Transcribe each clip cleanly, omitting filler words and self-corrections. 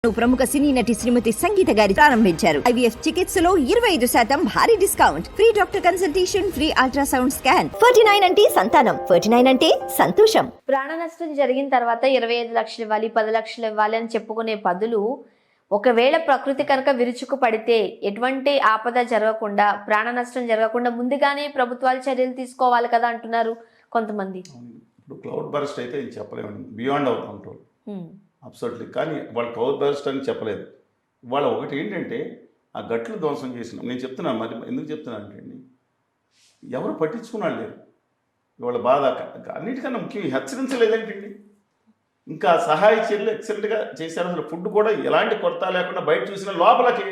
ప్రముఖ సినీ నటి శ్రీమతి సంగీత గారి ప్రారంభించారు. IVF చికిత్సలో 25% భారీ discount, free doctor consultation, free ultrasound scan. 49 అంటే సంతానం, 49 అంటే సంతోషం. ప్రాణ నష్టం జరిగిన తర్వాత 25 లక్షలు ఇవ్వాలి, 10 లక్షలు ఇవ్వాలి అని చెప్పుకునే బదులు ఒకవేళ ప్రకృతి కనుక విరుచుకు పడితే ఎటువంటి ఆపద జరగకుండా, ప్రాణ నష్టం జరగకుండా ముందుగానే ప్రభుత్వాలు చర్యలు తీసుకోవాలి కదా అంటున్నారు కొంతమంది. ఇప్పుడు క్లౌడ్ బర్స్ట్ అయితే ఇది చెప్పలేమండి, బియాండ్ అవర్ కంట్రోల్ అబ్సల్యూట్లీ. కానీ వాళ్ళు క్లౌడ్ బర్స్ట్ అని చెప్పలేదు. వాళ్ళ ఒకటి ఏంటంటే ఆ గట్లు ధ్వంసం చేసిన, నేను చెప్తున్నాను మరి ఎందుకు చెప్తున్నాను అంటే అండి, ఎవరు పట్టించుకున్నాడు లేరు. వాళ్ళ బాధ అన్నిటికన్నా ముఖ్యం హెచ్చరించలేదేంటండి. ఇంకా సహాయ చర్యలు ఎక్సలెంట్గా చేశారు. అసలు ఫుడ్ కూడా ఎలాంటి కొరత లేకుండా బయట చూసిన లోపలికి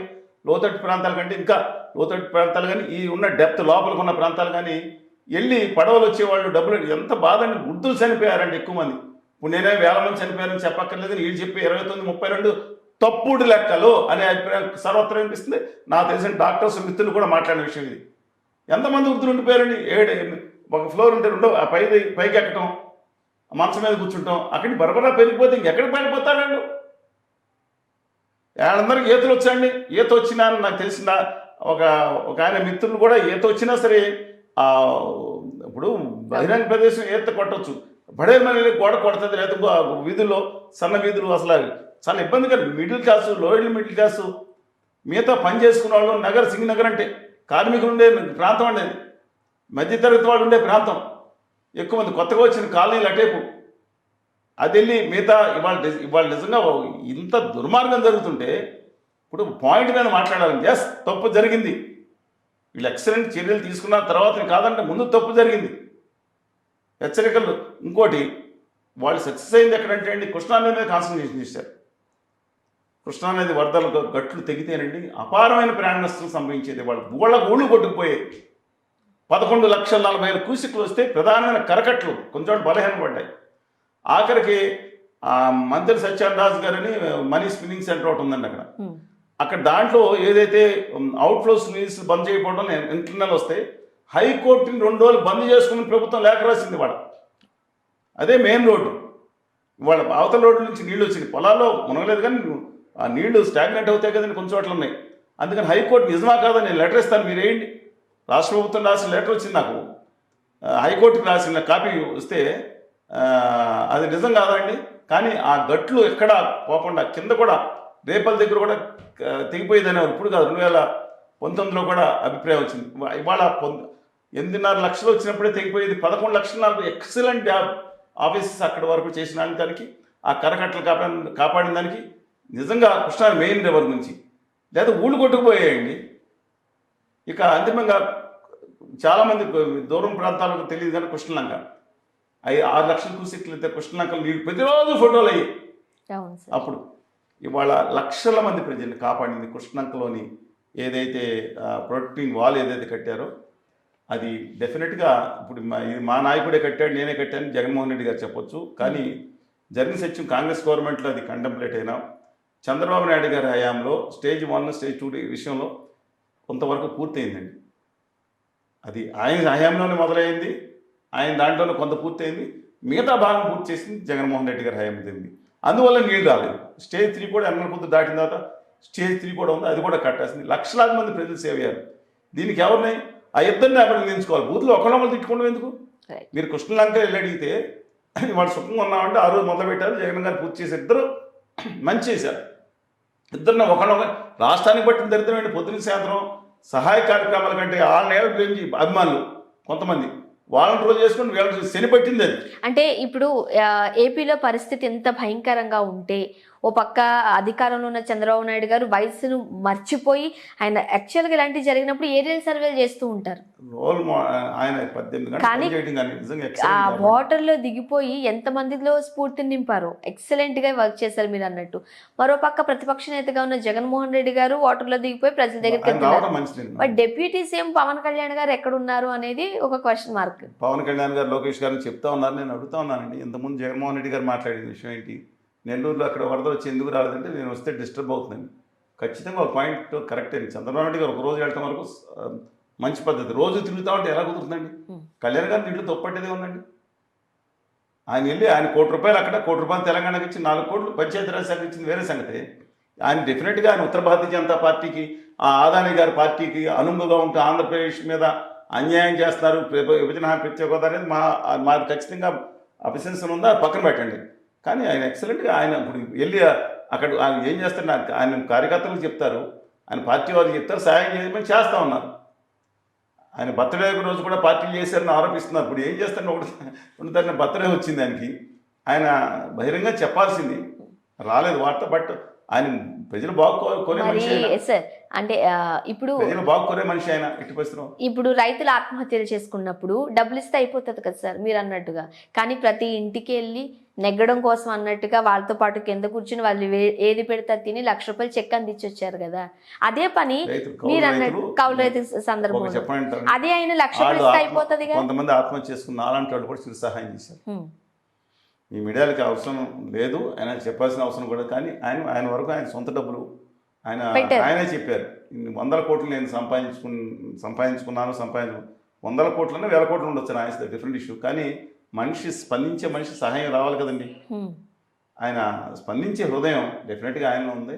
లోతట్టు ప్రాంతాల కంటే ఇంకా లోతట్టు ప్రాంతాలు కానీ ఈ ఉన్న డెప్త్ లోపలికి ఉన్న ప్రాంతాలు కానీ వెళ్ళి పడవలు వచ్చేవాళ్ళు డబ్బులు ఎంత బాధని వృద్ధులు చనిపోయారండి ఎక్కువ మంది. ఇప్పుడు నేనే 1000 మంది చనిపోయారని చెప్పక్కర్లేదు, వీళ్ళు చెప్పి 29, 32 తప్పుడు లెక్కలు అనే అభిప్రాయం సర్వత్రం అనిపిస్తుంది. నాకు తెలిసిన డాక్టర్స్ మిత్రులు కూడా మాట్లాడిన విషయం ఇది. ఎంతమంది వృద్ధులు ఉండిపోయారండి. ఒక ఫ్లోర్ ఉంటే రెండో ఆ పైకి ఎక్కటం, మంచం మీద కూర్చుంటాం, అక్కడికి బరబరా పెరిగిపోతే ఇంకెక్కడికి పడిపోతాడండి. వాళ్ళందరికీ ఈతలు వచ్చాయండి. ఈత వచ్చినా నాకు తెలిసిన ఒక ఆయన మిత్రులు కూడా ఈత వచ్చినా సరే ఇప్పుడు బహిరంగ ప్రదేశం ఈత కొట్టవచ్చు, బడే మళ్ళీ గోడ కొడుతుంది, లేదా వీధుల్లో సన్న వీధులు అసలు చాలా ఇబ్బంది కదా. Middle class, lower middle class, మిగతా పని చేసుకున్న వాళ్ళు, నగర్ సింగనగర్ అంటే కార్మికులు ఉండే ప్రాంతం అండి, అది మధ్యతరగతి వాళ్ళు ఉండే ప్రాంతం. ఎక్కువ మంది కొత్తగా వచ్చిన కాలనీలు అటేపు అది వెళ్ళి మిగతా ఇవాళ నిజంగా ఇంత దుర్మార్గం జరుగుతుంటే ఇప్పుడు పాయింట్ మీద మాట్లాడాలి. ఎస్, తప్పు జరిగింది, వీళ్ళు ఎక్సలెంట్ చర్యలు తీసుకున్న తర్వాత కాదంటే ముందు తప్పు జరిగింది, హెచ్చరికలు. ఇంకోటి వాళ్ళు సక్సెస్ అయింది ఎక్కడంటే అండి, కృష్ణానది మీద కాన్సన్ట్రేషన్ చేశారు. కృష్ణానది వరదలు గట్లు తెగితేనండి అపారమైన ప్రాణ నష్టం సంభవించేది. వాళ్ళ ఊళ్ళు కొట్టుకుపోయేది. 11,40,000 క్యూసెక్లు వస్తే ప్రధానమైన కరకట్లు కొంచెం బలహీనపడ్డాయి. ఆఖరికి మంత్రి సత్యానరాజు గారని మనీ స్పిన్నింగ్ సెంటర్ ఒకటి ఉందండి అక్కడ దాంట్లో ఏదైతే అవుట్ఫ్లోస్ నీల్స్ బంద్ చేయకపోవడం ఇంటర్నల్ వస్తే హైకోర్టుని 2 రోజులు బంద్ చేసుకుని ప్రభుత్వం లేఖ రాసింది. అదే మెయిన్ రోడ్డు. వాళ్ళ అవతల రోడ్డు నుంచి నీళ్ళు వచ్చింది, పొలాల్లో మునగలేదు కానీ ఆ నీళ్లు స్టాగ్నెంట్ అవుతాయి కదండి, కొంచెం చోట్ల ఉన్నాయి. అందుకని హైకోర్టు నిజమా కాదా నేను లెటర్ ఇస్తాను, మీరు వేయండి. రాష్ట్ర ప్రభుత్వం రాసిన లెటర్ వచ్చింది నాకు, హైకోర్టుకి రాసిన కాపీ వస్తే అది నిజం కాదండి. కానీ ఆ గట్లు ఎక్కడా పోకుండా కింద కూడా రేపల దగ్గర కూడా తెగిపోయేదని ఇప్పుడు కాదు 2019లో కూడా అభిప్రాయం వచ్చింది. ఇవాళ 8.5 లక్షలు వచ్చినప్పుడే తెగిపోయేది. 11 లక్షల ఎక్సలెంట్ ఆఫీసెస్ అక్కడి వరకు చేసిన దానికి, ఆ కరకట్టలు కాపాడిన దానికి నిజంగా కృష్ణా మెయిన్ రివర్ నుంచి లేదా ఊళ్ళు కొట్టుకుపోయాయండి. ఇక అంతిమంగా చాలామంది దూరం ప్రాంతాలకు తెలియదు కానీ కృష్ణలంక 6 లక్షల క్యూసెక్లు అయితే కృష్ణలంకలు నీళ్ళు ప్రతిరోజు ఫోటోలు అయ్యాయి. అప్పుడు ఇవాళ లక్షల మంది ప్రజల్ని కాపాడింది కృష్ణలంకలోని ఏదైతే ప్రొటెక్టింగ్ వాల్ ఏదైతే కట్టారో అది డెఫినెట్గా ఇప్పుడు ఇది మా నాయకుడే కట్టాడు, నేనే కట్టాను జగన్మోహన్ రెడ్డి గారు చెప్పొచ్చు. కానీ జరిగిన సత్యం కాంగ్రెస్ గవర్నమెంట్లో అది కంటెంప్లేట్ అయినా చంద్రబాబు నాయుడు గారి హయాంలో స్టేజ్ 1, స్టేజ్ 2 విషయంలో కొంతవరకు పూర్తయిందండి. అది ఆయన హయాంలోనే మొదలైంది, ఆయన దాంట్లోనే కొంత పూర్తయింది, మిగతా భాగం పూర్తి చేసింది జగన్మోహన్ రెడ్డి గారి హయాం చెంది. అందువల్ల నీళ్ళు రాలేదు. స్టేజ్ 3 కూడా ఎన్నర పొద్దు దాటిన తర్వాత స్టేజ్ 3 కూడా ఉంది, అది కూడా కట్టాల్సింది. లక్షలాది మంది ప్రజలు సేవ్ అయ్యారు. దీనికి ఎవరిని ఆ ఇద్దరిని అభినందించుకోవాలి. బూతులు ఒకళ్ళొకరు తిట్టుకోవడం ఎందుకు? మీరు కృష్ణలంక వెళ్ళి అడిగితే వాళ్ళు సుఖంగా ఉన్నామంటే ఆ రోజు మొదలుపెట్టారు, జగన్ గారు పూర్తి చేసి ఇద్దరు మంచి చేశారు. ఇద్దరిని ఒకళ్ళొక రాష్ట్రానికి పట్టిన దరిద్రమైన పొద్దున సాయంత్రం సహాయ కార్యక్రమాల కంటే 6 ఏళ్ళ గురించి అభిమానులు కొంతమంది వాళ్ళని రోజు చేసుకుని వీళ్ళకి శని పట్టింది. అది అంటే ఇప్పుడు ఏపీలో పరిస్థితి ఎంత భయంకరంగా ఉంటే ఓ పక్క అధికారంలో ఉన్న చంద్రబాబు నాయుడు గారు వయసును మర్చిపోయి ఆయన యాక్చువల్గా ఇలాంటివి జరిగినప్పుడు ఏరియల్ సర్వేలు చేస్తూ ఉంటారు. ఆయన 18 గంటలు ఆ వాటర్లో దిగిపోయి ఎంతమందిలో స్ఫూర్తిని నింపారు, ఎక్సలెంట్గా వర్క్ చేశారు మీరు అన్నట్టు. మరో పక్క ప్రతిపక్ష నేతగా ఉన్న జగన్మోహన్ రెడ్డి గారు వాటర్లో దిగిపోయి ప్రజల దగ్గరికి వెళ్తున్నారు. But deputy CM Pawan Kalyan గారు ఎక్కడున్నారు అనేది ఒక క్వశ్చన్ మార్క్. పవన్ కళ్యాణ్ గారు లోకేష్ గారిని చెప్తా ఉన్నారు, నేను అడుగుతా ఉన్నానండి. ఇంతకుముందు జగన్మోహన్ రెడ్డి గారు మాట్లాడిన విషయం ఏంటి, నెల్లూరులో అక్కడ వరద వచ్చి ఎందుకు రాలేదంటే నేను వస్తే డిస్టర్బ్ అవుతుందండి. ఖచ్చితంగా ఒక పాయింట్ కరెక్ట్ అయింది. చంద్రబాబు నాయుడు గారు ఒక రోజు వెళ్ళటం వరకు మంచి పద్ధతి, రోజు తిరుగుతూ ఉంటే ఎలా కుదురుతుందండి? కళ్యాణ్ గారిని ఇంట్లో తప్పట్టేదే ఉందండి. ఆయన వెళ్ళి ఆయన ₹1 కోటి అక్కడ ₹1 కోటి తెలంగాణకి ఇచ్చి 4 కోట్లు పంచాయతీరాజ్ శాఖ ఇచ్చింది వేరే సంగతి. ఆయన డెఫినెట్గా ఆయన ఉత్తర భారతీయ జనతా పార్టీకి ఆ ఆదాని గారి పార్టీకి అనుగుణంగా ఉంటూ ఆంధ్రప్రదేశ్ మీద అన్యాయం చేస్తున్నారు, విభజన హామీ ప్రత్యేక హోదా అనేది మాది ఖచ్చితంగా అభిశంసన ఉందా పక్కన పెట్టండి. కానీ ఆయన ఎక్సలెంట్గా ఆయన ఇప్పుడు వెళ్ళి అక్కడ ఆయన ఏం చేస్తారు, ఆయన కార్యకర్తలకు చెప్తారు, ఆయన పార్టీ వారికి చెప్తారు, సాయం చేయమని చేస్తూ ఉన్నారు. ఆయన బర్త్డే రోజు కూడా పార్టీలు చేశారని ఆరోపిస్తున్నారు. ఇప్పుడు ఏం చేస్తారని ఒకటి దాన్ని బర్త్డే వచ్చింది ఆయనకి, ఆయన బహిరంగ చెప్పాల్సింది రాలేదు వార్త. బట్ ఆయన ప్రజలు బాగుకోరే మనిషి, సార్ అంటే ఇప్పుడు ప్రజలు బాగుకోరే మనిషి ఆయన ఎట్టి పరిస్థితుల్లో. ఇప్పుడు రైతులు ఆత్మహత్యలు చేసుకున్నప్పుడు డబ్బులు ఇస్తే అయిపోతుంది కదా సార్ మీరు అన్నట్టుగా, కానీ ప్రతి ఇంటికి వెళ్ళి నెగ్గడం కోసం అన్నట్టుగా వాళ్ళతో పాటు కింద కూర్చుని వాళ్ళు ఏది పెడితే తిని ₹1,00,000 చెక్ అందించి వచ్చారు కదా. అదే పని మీరు అన్నట్టు కౌలు రైతు సందర్భంలో చెప్పండి, అదే ఆయన ₹1,00,000 ఇస్తే అయిపోతుంది. కొంతమంది ఆత్మహత్య చేసుకున్న అలాంటి వాళ్ళు కూడా చిరు సహాయం చేశారు. ఈ మీడియాలకి అవసరం లేదు, ఆయన చెప్పాల్సిన అవసరం కూడా. కానీ ఆయన వరకు ఆయన సొంత డబ్బులు ఆయనే చెప్పారు. ఇన్ని 100 కోట్లు నేను సంపాదించుకున్నాను 100 కోట్లన్నా 1000 కోట్లు ఉండొచ్చు, ఆయన డిఫరెంట్ ఇష్యూ. కానీ స్పందించే మనిషి సహాయం రావాలి కదండి. ఆయన స్పందించే హృదయం డెఫినెట్గా ఆయనలో ఉంది.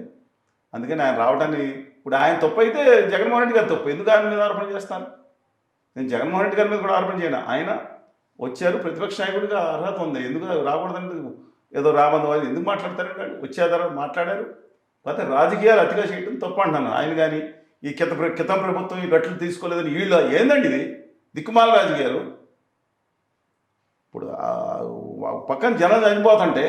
అందుకని ఆయన రావడాన్ని ఇప్పుడు ఆయన తప్పు అయితే జగన్మోహన్ రెడ్డి గారి తప్పు, ఎందుకు ఆయన మీద ఆరోపణ చేస్తాను? నేను జగన్మోహన్ రెడ్డి గారి మీద కూడా ఆరోపణ చేయను. ఆయన వచ్చారు, ప్రతిపక్ష నాయకుడిగా అర్హత ఉంది, ఎందుకు రాకూడదంటే ఏదో రాబందు వాళ్ళు ఎందుకు మాట్లాడతారు? వచ్చేదారు మాట్లాడారు. అయితే రాజకీయాలు అతిగా చేయడం తప్పు అంటున్నాను. ఆయన కానీ ఈ క్రితం ప్రభుత్వం ఈ గట్లు తీసుకోలేదని వీళ్ళు ఏందండి ఇది దిక్కుమాల రాజకీయాలు. ఇప్పుడు పక్కన జనం చనిపోతుంటే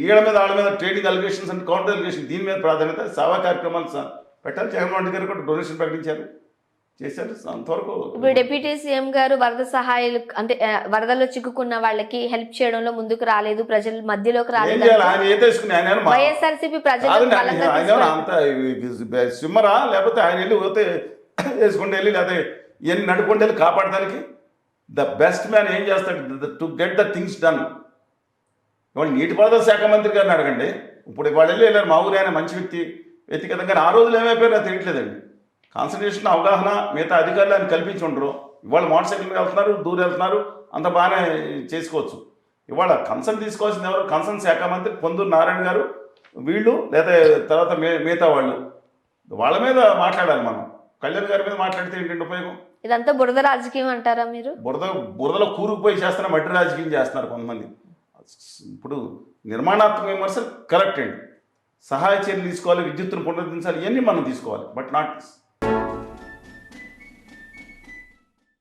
ఈడ మీద వాళ్ళ మీద trading allegations and counter allegation, దీని మీద ప్రాధాన్యత సేవా కార్యక్రమాలు పెట్టాలి. జగన్మోహన్ రెడ్డి గారు కూడా డొనేషన్ ప్రకటించారు, చేశారు. అంతవరకు ఇప్పుడు డిప్యూటీ సీఎం గారు వరద సహాయాలు అంటే వరదల్లో చిక్కుకున్న వాళ్ళకి హెల్ప్ చేయడంలో ముందుకు రాలేదు, ప్రజల మధ్యలోకి రాలేదు. ఆయన ఏ తీసుకుని ఆయన వైఎస్ఆర్సీపీ ప్రజలు అంత స్విమ్మరా, లేకపోతే ఆయన వెళ్ళి పోతే వేసుకుంటే వెళ్ళి లేకపోతే ఇవన్నీ నడుపుకుంటే వెళ్ళి కాపాడడానికి ద బెస్ట్ మ్యాన్ ఏం చేస్తాడు to get the things done. ఇవాళ నీటిపారుదల శాఖ మంత్రి గారిని అడగండి. ఇప్పుడు ఇవాళ వెళ్ళారు మా ఊరు ఆయన మంచి వ్యక్తిగతంగా, ఆ రోజులు ఏమైపోయారో నాకు తెలియట్లేదండి. కాన్సన్ట్రేషన్ అవగాహన మిగతా అధికారులు ఆయన కల్పించి ఉండరు. ఇవాళ మోటార్ సైకిల్ మీద వెళ్తున్నారు, దూరం వెళ్తున్నారు, అంత బాగానే చేసుకోవచ్చు. ఇవాళ కన్సర్న్ తీసుకోవాల్సింది ఎవరు? కన్సర్న్ శాఖ మంత్రి పొందూరు నారాయణ గారు, వీళ్ళు లేదా తర్వాత మిగతా వాళ్ళు, వాళ్ళ మీద మాట్లాడాలి మనం. కళ్యాణ్ గారి మీద మాట్లాడితే ఏంటంటే ఉపయోగం? ఇదంతా బురద రాజకీయం అంటారా మీరు? బురదలో కూరుకుపోయి చేస్తున్న మట్టి రాజకీయం చేస్తున్నారు కొంతమంది. ఇప్పుడు నిర్మాణాత్మక విమర్శలు కరెక్ట్ అండి, సహాయ చర్యలు తీసుకోవాలి, విద్యుత్తును పునరుద్ధరించాలి, ఇవన్నీ మనం తీసుకోవాలి. But not